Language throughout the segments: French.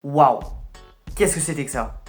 Waouh! Qu'est-ce que c'était que ça?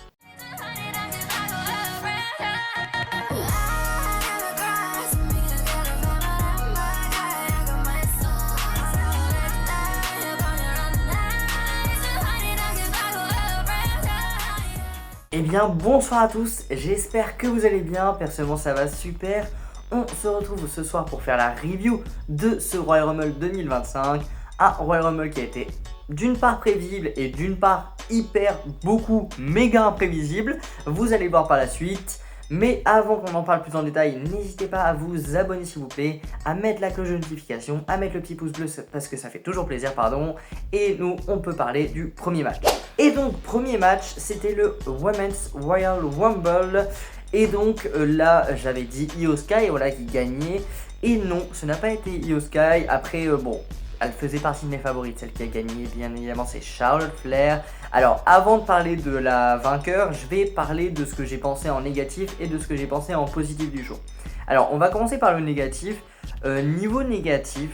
Eh bien bonsoir à tous, j'espère que vous allez bien, personnellement ça va super. On se retrouve ce soir pour faire la review de ce Royal Rumble 2025. Un Royal Rumble qui a été d'une part prévisible et d'une part hyper beaucoup méga imprévisible. Vous allez voir par la suite. Mais avant qu'on en parle plus en détail, n'hésitez pas à vous abonner s'il vous plaît, à mettre la cloche de notification, à mettre le petit pouce bleu parce que ça fait toujours plaisir, pardon. Et nous, on peut parler du premier match. Et donc, premier match, c'était le Women's Royal Rumble. Et donc là, j'avais dit Io Sky, voilà, qui gagnait. Et non, ce n'a pas été Io Sky. Après, bon, elle faisait partie de mes favorites. Celle qui a gagné, bien évidemment, c'est Charlotte Flair. Alors, avant de parler de la vainqueur, je vais parler de ce que j'ai pensé en négatif et de ce que j'ai pensé en positif du show. Alors, on va commencer par le négatif. Niveau négatif,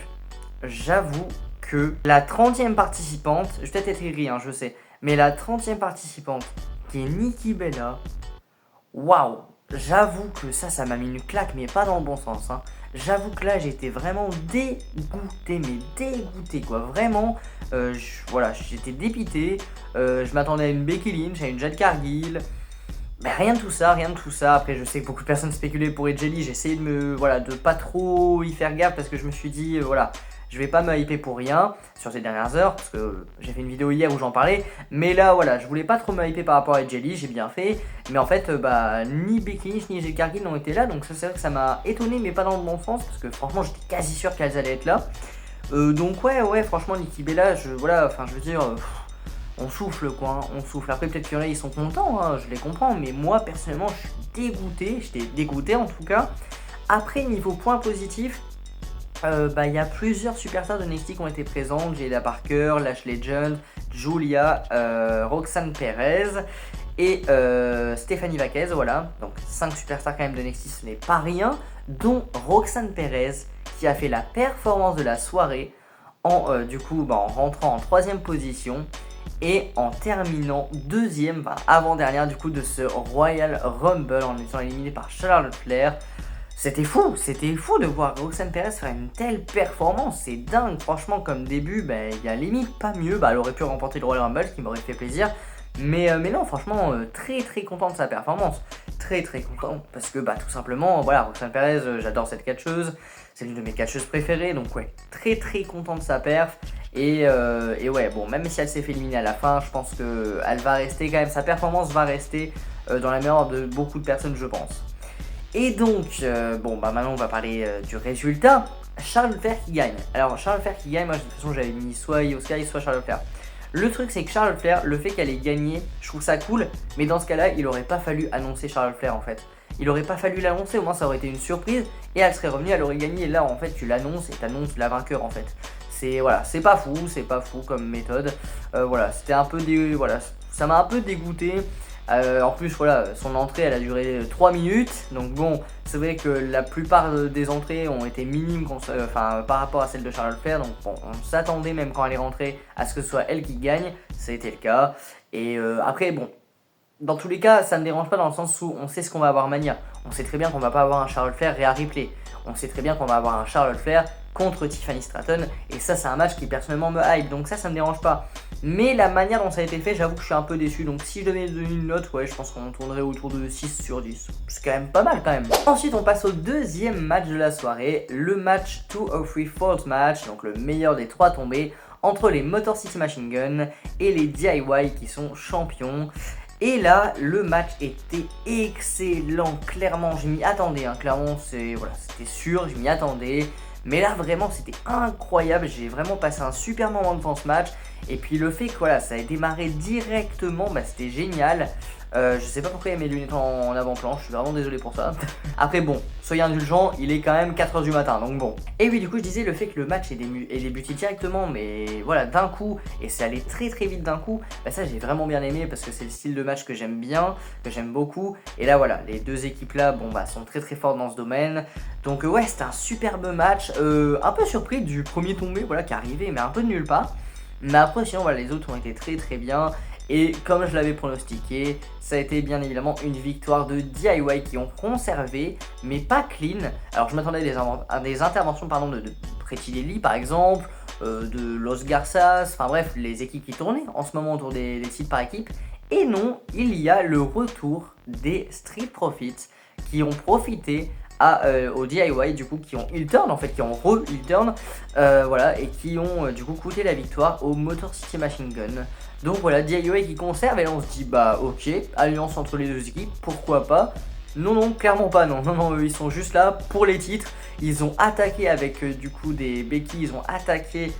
j'avoue que la 30e participante, je vais peut-être être aigri, je sais, mais la 30e participante, qui est Nikki Bella, waouh, j'avoue que ça m'a mis une claque, mais pas dans le bon sens. J'avoue que là, j'étais vraiment dégoûté, mais dégoûté, quoi. Vraiment, voilà, j'étais dépité. Je m'attendais à une Becky Lynch, à une Jade Cargill. Mais rien de tout ça, rien de tout ça. Après, je sais que beaucoup de personnes spéculaient pour Edge Lee. J'ai essayé de pas trop y faire gaffe parce que je me suis dit, voilà, je vais pas me hyper pour rien sur ces dernières heures parce que j'ai fait une vidéo hier où j'en parlais. Mais là, voilà, je voulais pas trop me hyper par rapport à Edge Lee, j'ai bien fait. Mais en fait, ni Becky Lynch ni Jade Cargill n'ont été là. Donc ça, c'est vrai que ça m'a étonné, mais pas dans le bon sens parce que franchement, j'étais quasi sûr qu'elles allaient être là. Donc ouais, franchement, Nikki Bella, je veux dire... on souffle quoi, on souffle. Après peut-être qu'il y en a ils sont contents, je les comprends, mais moi personnellement je suis dégoûté, j'étais dégoûté en tout cas. Après niveau point positif, il y a plusieurs superstars de NXT qui ont été présentes, Jada Parker, Lash Legend, Julia, Roxanne Perez et Stephanie Vaquez, voilà. Donc 5 superstars quand même de NXT, ce n'est pas rien, dont Roxanne Perez qui a fait la performance de la soirée en rentrant en 3ème position. Et en terminant deuxième, avant-dernière du coup de ce Royal Rumble en étant éliminé par Charlotte Flair. C'était fou de voir Roxanne Perez faire une telle performance, c'est dingue, franchement comme début, il y a limite pas mieux, elle aurait pu remporter le Royal Rumble, ce qui m'aurait fait plaisir, mais non, franchement, très content de sa performance, très content, parce que tout simplement, voilà, Roxanne Perez, j'adore cette catcheuse, c'est l'une de mes catcheuses préférées, donc ouais, très content de sa perf. Et ouais, bon, même si elle s'est fait éliminer à la fin, je pense que elle va rester quand même, sa performance va rester dans la mémoire de beaucoup de personnes, je pense. Et donc, maintenant on va parler du résultat. Charlotte Flair qui gagne. Alors, Charlotte Flair qui gagne, moi de toute façon j'avais mis soit Io Sky, soit Charlotte Flair. Le truc c'est que Charlotte Flair, le fait qu'elle ait gagné, je trouve ça cool, mais dans ce cas-là, il aurait pas fallu annoncer Charlotte Flair en fait. Il aurait pas fallu l'annoncer, au moins ça aurait été une surprise, et elle serait revenue, elle aurait gagné, et là en fait tu l'annonces et t'annonces la vainqueur en fait. C'est pas fou comme méthode. C'était un peu ça m'a un peu dégoûté. En plus, voilà, son entrée elle a duré 3 minutes. Donc bon, c'est vrai que la plupart des entrées ont été minimes par rapport à celle de Charlotte Flair. Donc bon, on s'attendait même quand elle est rentrée à ce que ce soit elle qui gagne. Ça a été le cas. Et après, bon, dans tous les cas, ça ne me dérange pas dans le sens où on sait ce qu'on va avoir Mania. On sait très bien qu'on va pas avoir un Charlotte Flair Rhea Ripley. On sait très bien qu'on va avoir un Charlotte Flair contre Tiffany Stratton. Et ça, c'est un match qui personnellement me hype. Donc ça me dérange pas. Mais la manière dont ça a été fait, j'avoue que je suis un peu déçu. Donc si je devais donner une note, ouais, je pense qu'on tournerait autour de 6 sur 10. C'est quand même pas mal quand même. Ensuite, on passe au deuxième match de la soirée. Le match 203 Falls Match. Donc le meilleur des 3 tombés. Entre les Motor City Machine Gun et les DIY qui sont champions. Et là, le match était excellent, clairement, je m'y attendais, clairement, c'était sûr, je m'y attendais. Mais là, vraiment, c'était incroyable, j'ai vraiment passé un super moment devant ce match. Et puis le fait que ça ait démarré directement, c'était génial. Je sais pas pourquoi il y a mes lunettes en avant-plan, je suis vraiment désolé pour ça. Après bon, soyez indulgents, il est quand même 4h du matin, donc bon. Et oui, du coup je disais le fait que le match ait débuté directement, mais voilà, d'un coup, et c'est allé très vite d'un coup, ça j'ai vraiment bien aimé parce que c'est le style de match que j'aime bien, que j'aime beaucoup. Et là voilà, les deux équipes là, sont très fortes dans ce domaine. Donc ouais, c'était un superbe match, un peu surpris du premier tombé, qui est arrivé, mais un peu de nulle part. Mais après sinon les autres ont été très bien. Et comme je l'avais pronostiqué, ça a été bien évidemment une victoire de DIY qui ont conservé, mais pas clean. Alors je m'attendais à des interventions de Pretty Deadly par exemple, de Los Garças, enfin bref, les équipes qui tournaient en ce moment autour des titres par équipe. Et non, il y a le retour des Street Profits qui ont profité au DIY du coup, qui ont heel turn en fait, qui ont re-heel turn, voilà, et qui ont du coup coûté la victoire au Motor City Machine Gun. Donc voilà, DIY qui conserve, et là on se dit bah ok, alliance entre les deux équipes, pourquoi pas. Non, clairement pas, non, eux ils sont juste là pour les titres. Ils ont attaqué avec du coup des Becky, ils ont attaqué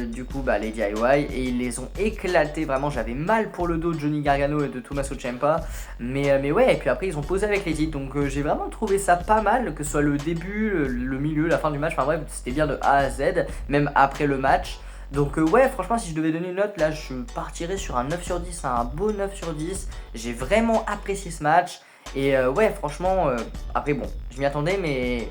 du coup les DIY et ils les ont éclatés. Vraiment, j'avais mal pour le dos de Johnny Gargano et de Tommaso Ciampa, mais ouais, et puis après ils ont posé avec les titres. Donc j'ai vraiment trouvé ça pas mal, que ce soit le début, le milieu, la fin du match, enfin bref, c'était bien de A à Z, même après le match. Donc ouais, franchement, si je devais donner une note, là je partirais sur un 9 sur 10, un beau 9 sur 10. J'ai vraiment apprécié ce match. Et ouais, franchement, après bon, je m'y attendais, mais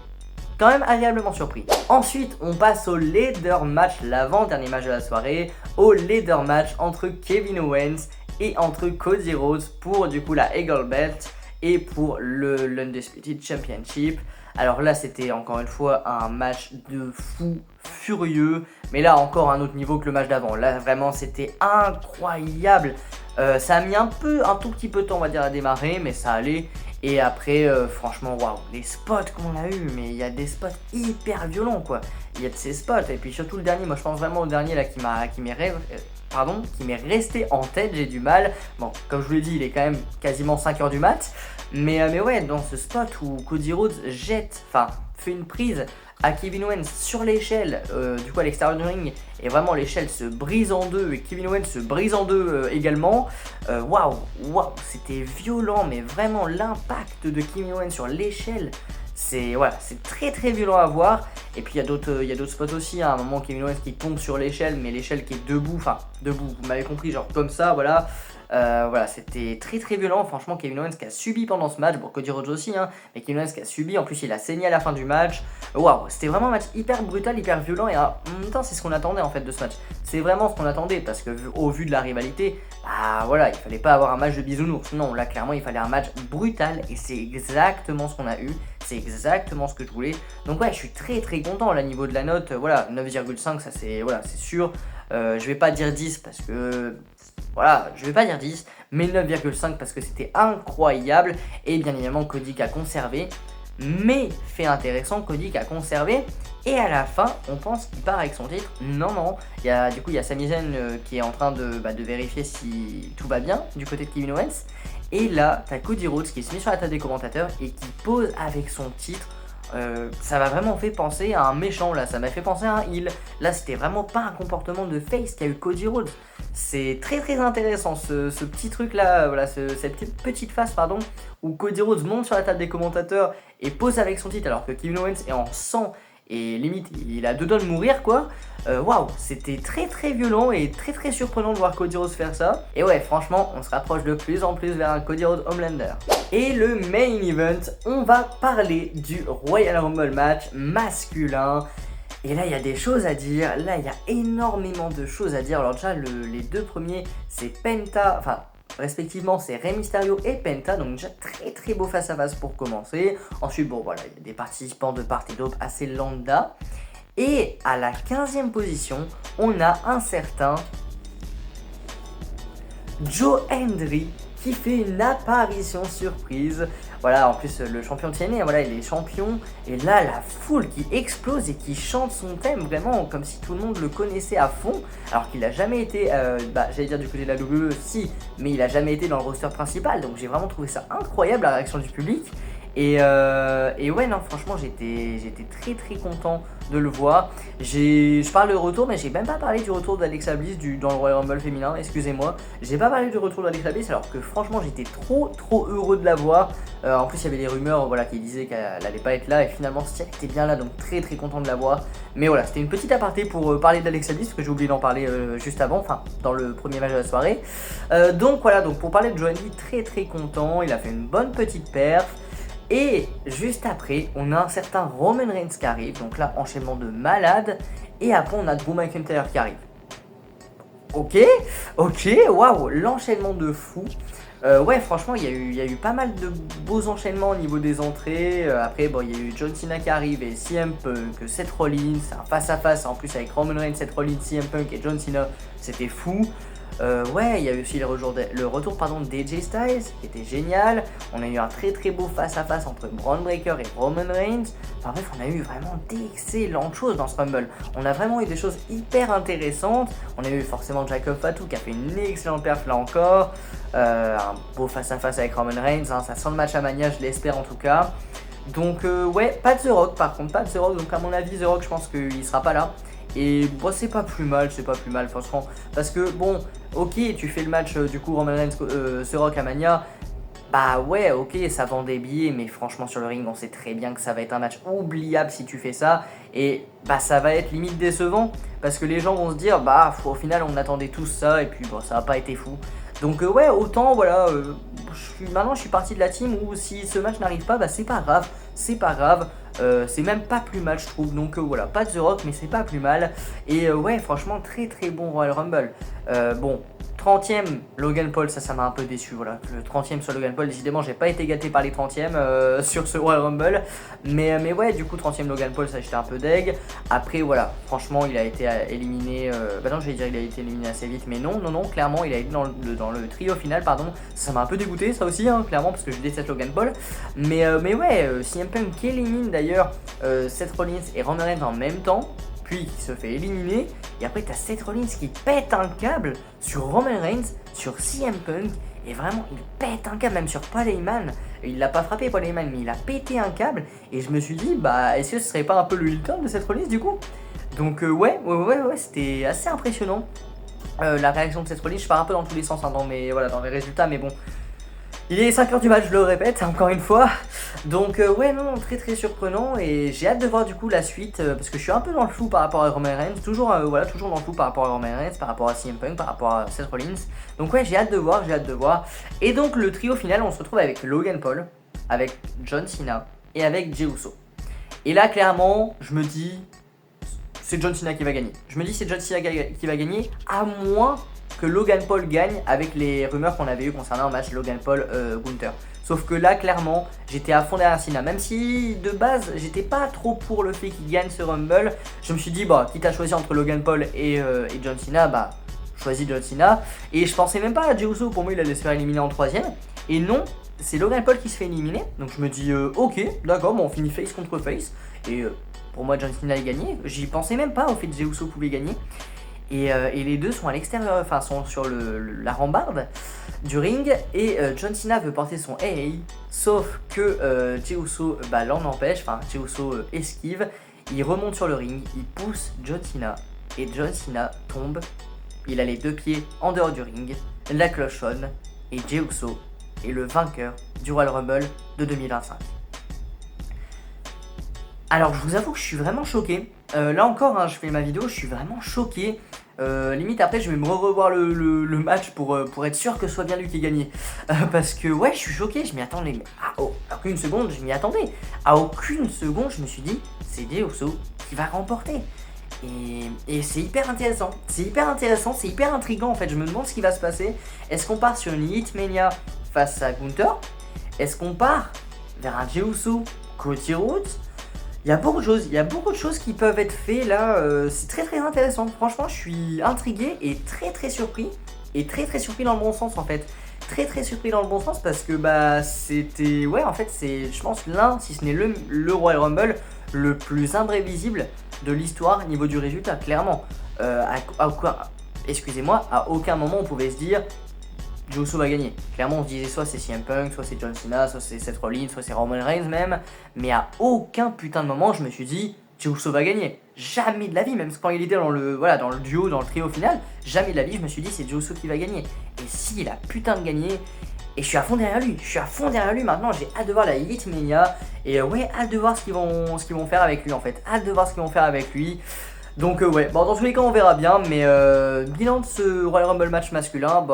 quand même agréablement surpris. Ensuite, on passe au leader match, l'avant-dernier match de la soirée, au leader match entre Kevin Owens et entre Cody Rhodes pour du coup la Eagle Belt et pour l'Undisputed Championship. Alors là, c'était encore une fois un match de fou furieux, mais là encore un autre niveau que le match d'avant. Là vraiment c'était incroyable. Ça a mis un tout petit peu de temps on va dire à démarrer, mais ça allait. Et après franchement waouh, les spots qu'on a eu, mais il y a des spots hyper violents quoi. Il y a de ces spots, et puis surtout le dernier, moi je pense vraiment au dernier là qui m'est resté en tête, j'ai du mal. Bon, comme je vous l'ai dit, il est quand même quasiment 5h du mat. Mais ouais, dans ce spot où Cody Rhodes fait une prise à Kevin Owens sur l'échelle, du coup à l'extérieur du ring, et vraiment l'échelle se brise en deux, et Kevin Owens se brise en deux également. Waouh, c'était violent, mais vraiment l'impact de Kevin Owens sur l'échelle, c'est très très violent à voir. Et puis il y a d'autres spots aussi, à un moment Kevin Owens qui tombe sur l'échelle, mais l'échelle qui est debout, vous m'avez compris, genre comme ça, voilà. Voilà, c'était très très violent. Franchement, Kevin Owens qui a subi pendant ce match, bon, Cody Rhodes aussi, hein, mais Kevin Owens qui a subi, en plus il a saigné à la fin du match. Waouh, c'était vraiment un match hyper brutal, hyper violent, et en même temps c'est ce qu'on attendait en fait de ce match. C'est vraiment ce qu'on attendait, parce que au vu de la rivalité, bah voilà, il fallait pas avoir un match de bisounours. Non, là clairement il fallait un match brutal, et c'est exactement ce qu'on a eu. C'est exactement ce que je voulais. Donc ouais, je suis très très content là, niveau de la note. Voilà, 9,5, ça c'est sûr. Je vais pas dire 10 parce que voilà, je vais pas dire 10, mais 9,5 parce que c'était incroyable. Et bien évidemment, Cody qui a conservé. Mais fait intéressant, Cody qui a conservé. Et à la fin, on pense qu'il part avec son titre. Non. Il y a Sami Zayn qui est en train de vérifier si tout va bien du côté de Kevin Owens. Et là, t'as Cody Rhodes qui se met sur la table des commentateurs et qui pose avec son titre. Ça m'a vraiment fait penser à un méchant là, ça m'a fait penser à un heel. Là c'était vraiment pas un comportement de face qu'a eu Cody Rhodes. C'est très très intéressant ce petit truc là, voilà, cette petite phase où Cody Rhodes monte sur la table des commentateurs et pose avec son titre alors que Kevin Owens est en sang et limite il a deux doigts de mourir quoi. Waouh, c'était très très violent et très très surprenant de voir Cody Rhodes faire ça. Et ouais, franchement, on se rapproche de plus en plus vers un Cody Rhodes Homelander. Et le main event, on va parler du Royal Rumble match masculin. Et là, il y a des choses à dire. Là, il y a énormément de choses à dire. Alors déjà, les deux premiers, c'est Penta, respectivement, c'est Rey Mysterio et Penta, donc déjà très très beau face à face pour commencer. Ensuite, bon voilà, il y a des participants de part et d'autre assez lambda. Et à la 15e position, on a un certain Joe Hendry qui fait une apparition surprise. Voilà, en plus le champion de TNA, voilà, il est champion. Et là, la foule qui explose et qui chante son thème, vraiment comme si tout le monde le connaissait à fond. Alors qu'il n'a jamais été, j'allais dire du côté de la WWE, si, mais il n'a jamais été dans le roster principal. Donc j'ai vraiment trouvé ça incroyable, la réaction du public. Et ouais, non, franchement, j'étais très très content de le voir. Je parle de retour, mais j'ai même pas parlé du retour d'Alexa Bliss dans le Royal Rumble féminin, excusez-moi. J'ai pas parlé du retour d'Alexa Bliss alors que franchement, j'étais trop heureux de la voir. En plus, il y avait des rumeurs qui disaient qu'elle allait pas être là, et finalement, si elle était bien là, donc très très content de la voir. Mais voilà, c'était une petite aparté pour parler d'Alexa Bliss, parce que j'ai oublié d'en parler juste avant, dans le premier match de la soirée. Donc voilà, donc pour parler de Joe Hendry, très très content, il a fait une bonne petite perf. Et juste après, on a un certain Roman Reigns qui arrive, donc là, enchaînement de malade. Et après, on a Drew McIntyre qui arrive. Ok, ok, waouh, l'enchaînement de fou. Ouais, franchement, il y a eu pas mal de beaux enchaînements au niveau des entrées. Après, bon, il y a eu John Cena qui arrive et CM Punk, Seth Rollins, un face-à-face en plus avec Roman Reigns, Seth Rollins, CM Punk et John Cena, c'était fou. Ouais, il y a eu aussi le retour pardon, d'AJ Styles, qui était génial. On a eu un très très beau face-à-face entre Braun Breaker et Roman Reigns. Enfin bref, on a eu vraiment d'excellentes choses dans ce Rumble. On a vraiment eu des choses hyper intéressantes. On a eu forcément Jacob Fatu qui a fait une excellente perf là encore. Un beau face-à-face avec Roman Reigns, hein, ça sent le match à Mania, je l'espère en tout cas. Donc ouais, pas de The Rock par contre, pas de The Rock. Donc à mon avis, The Rock, je pense qu'il sera pas là. Et bon, c'est pas plus mal franchement. Parce que bon, ok, tu fais le match du coup Roman Reigns, The Rock à Mania. Bah ouais, ok, ça vend des billets, mais franchement sur le ring, on sait très bien que ça va être un match oubliable si tu fais ça. Et bah ça va être limite décevant, parce que les gens vont se dire, bah au final on attendait tous ça, et puis bon, ça n'a pas été fou. Donc ouais, autant voilà, maintenant je suis parti de la team où si ce match n'arrive pas, bah c'est pas grave, c'est pas grave. C'est même pas plus mal je trouve, donc voilà, pas de The Rock mais c'est pas plus mal. Et ouais, franchement très très bon Royal Rumble. Bon, 30e Logan Paul, ça m'a un peu déçu, voilà, le 30e sur Logan Paul, décidément j'ai pas été gâté par les 30e sur ce Royal Rumble. Mais ouais, du coup 30e Logan Paul, ça j'étais un peu deg. Après voilà, franchement il a été éliminé, bah non j'allais dire il a été éliminé assez vite, mais non, clairement il a été dans le trio final, pardon. Ça m'a un peu dégoûté ça aussi, hein, clairement, parce que je déteste Logan Paul. Mais ouais, CM Punk qui élimine d'ailleurs Seth Rollins et Roman Reigns en même temps, puis qui se fait éliminer. Et après t'as Seth Rollins qui pète un câble sur Roman Reigns, sur CM Punk. Et vraiment il pète un câble, même sur Paul Heyman. Il l'a pas frappé Paul Heyman, mais il a pété un câble. Et je me suis dit, bah est-ce que ce serait pas un peu le heel turn de Seth Rollins du coup? Donc ouais, c'était assez impressionnant. La réaction de Seth Rollins, je pars un peu dans tous les sens hein, dans les résultats, mais bon. Il est 5h du match, je le répète, encore une fois. Donc ouais, non, très très surprenant. Et j'ai hâte de voir du coup la suite, parce que je suis un peu dans le flou par rapport à Roman Reigns. Toujours dans le flou par rapport à Roman Reigns, par rapport à CM Punk, par rapport à Seth Rollins. Donc ouais, j'ai hâte de voir. Et donc le trio final, on se retrouve avec Logan Paul, avec John Cena et avec Jey Uso. Et là, clairement, je me dis, c'est John Cena qui va gagner. Qui va gagner, à moins que Logan Paul gagne avec les rumeurs qu'on avait eues concernant un match Logan Paul Gunther. Sauf que là, clairement, j'étais à fond derrière Cena. Même si de base, j'étais pas trop pour le fait qu'il gagne ce Rumble, je me suis dit, bah, quitte à choisir entre Logan Paul et John Cena, bah, choisis John Cena. Et je pensais même pas à Jey Uso, pour moi, il allait se faire éliminer en 3ème. Et non, c'est Logan Paul qui se fait éliminer. Donc je me dis, ok, d'accord, bon, on finit face contre face. Et pour moi, John Cena allait gagner. J'y pensais même pas au fait que Jey Uso pouvait gagner. Et les deux sont à l'extérieur, enfin sont sur la rambarde du ring. Et John Cena veut porter son AA, sauf que Jey Uso l'en empêche, enfin Jey Uso esquive. Il remonte sur le ring, il pousse John Cena et John Cena tombe. Il a les deux pieds en dehors du ring, la cloche sonne et Jey Uso est le vainqueur du Royal Rumble de 2025. Alors je vous avoue que je suis vraiment choqué. Là encore, hein, je fais ma vidéo, je suis vraiment choqué. Limite après je vais me revoir le match pour être sûr que ce soit bien lui qui ait gagné. Parce que ouais, je suis choqué, je m'y attendais. Mais à aucune seconde je m'y attendais. À aucune seconde je me suis dit, c'est Jey Uso qui va remporter. Et c'est hyper intéressant, c'est hyper intriguant en fait. Je me demande ce qui va se passer. Est-ce qu'on part sur une Hitmania face à Gunther? Est-ce qu'on part vers un Jey Uso Cody Rhodes? Il y a beaucoup de choses qui peuvent être faites là, c'est très très intéressant. Franchement, je suis intrigué et très très surpris. Et très très surpris dans le bon sens en fait. Très très surpris dans le bon sens parce que c'était... Ouais, en fait, c'est, je pense, l'un, si ce n'est le Royal Rumble le plus imprévisible de l'histoire niveau du résultat, clairement. Excusez-moi, à aucun moment on pouvait se dire Jey Uso va gagner. Clairement, on se disait soit c'est CM Punk, soit c'est John Cena, soit c'est Seth Rollins, soit c'est Roman Reigns même. Mais à aucun putain de moment, je me suis dit Jey Uso va gagner. Jamais de la vie, même quand il était dans le duo, dans le trio final, jamais de la vie, je me suis dit c'est Jey Uso qui va gagner. Et s'il a putain de gagné, et je suis à fond derrière lui, maintenant, j'ai hâte de voir la Hitmania. Et ouais, hâte de voir ce qu'ils vont faire avec lui en fait. Donc ouais, bon dans tous les cas on verra bien, mais bilan de ce Royal Rumble match masculin,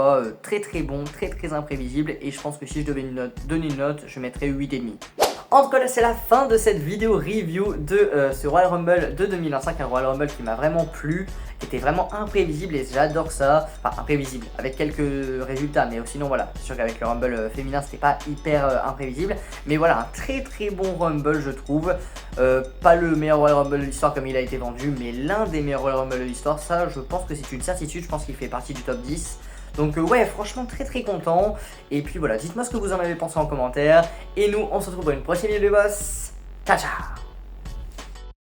très très bon, très très imprévisible, et je pense que si je devais donner une note, je mettrais 8,5. En tout cas là c'est la fin de cette vidéo review de ce Royal Rumble de 2025, un Royal Rumble qui m'a vraiment plu, qui était vraiment imprévisible et j'adore ça, enfin imprévisible avec quelques résultats, mais sinon voilà, c'est sûr qu'avec le Rumble féminin c'était pas hyper imprévisible, mais voilà un très bon Rumble je trouve, pas le meilleur Royal Rumble de l'histoire comme il a été vendu, mais l'un des meilleurs Royal Rumble de l'histoire, ça je pense que c'est une certitude, je pense qu'il fait partie du top 10. Donc ouais, franchement très content. Et puis voilà, dites-moi ce que vous en avez pensé en commentaire. Et nous, on se retrouve pour une prochaine vidéo de boss. Ciao ciao.